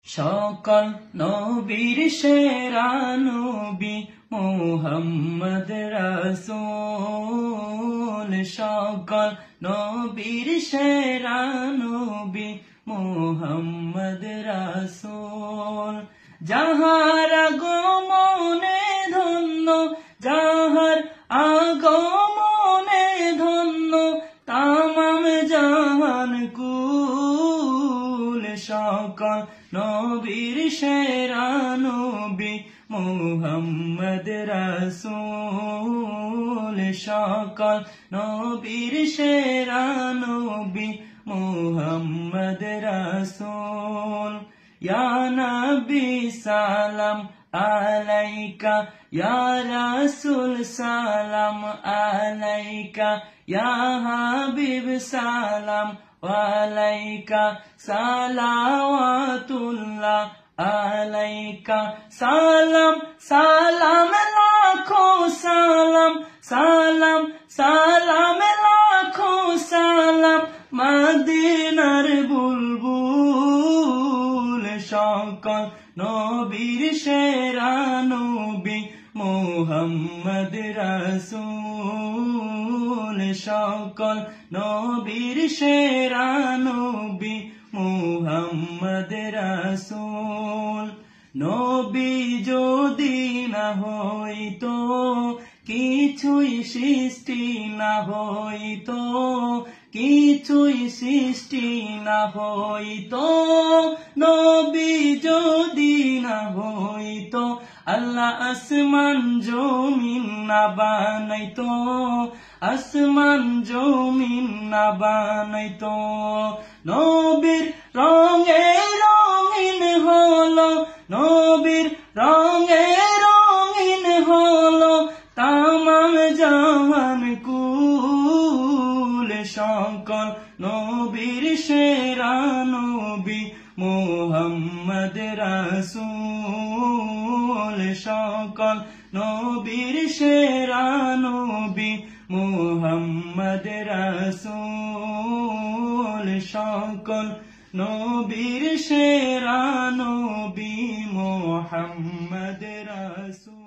সকল নবীর সেরা নবী মুহাম্মদ রাসূল। সকল নবীর সেরা নবী মুহাম্মদ রাসূল। যাহার আগমনে ধন্য, যাহার আগমনে ধন্য তামাম জাহান কুল। সকল নবীর সেরা নবী মুহাম্মদ রাসূল। সকল নবীর সেরা নবী মুহাম্মদ রাসূল। ইয়া নবী সালাম আলাইকা, ইয়া রাসূল সালাম আলাইকা, ইয়া হাবিব সালাম আলাইকা, সালাওয়াতুল্লাহ আলাইকা। সালাম সালাম লাখো সালাম, সালাম সালাম লাখো সালাম মদিনার বুলবুল। সকল নবীর সেরা নবী মুহাম্মদ রাসূল। সকল নবীর সেরা নবী মুহাম্মদ রাসূল। নবী যদি না হইতো, কিছুই সৃষ্টি না হইতো, কিছুই সৃষ্টি না হইতো। নবী যদি না হইতো, আল্লাহ আসমান জমিন না বানাইতো, আসমান জমিন না বানাইতো। নবীর রঙে রঙিন হলো, নবীর রঙে রঙিন হলো তামাম জাহান কুল। সকল নবীর সেরা নবী মুহাম্মদ রাসূল। সকল নবীর সেরা নবী মুহাম্মদ রাসূল। সকল নবীর সেরা নবী মুহাম্মদ রাসূল।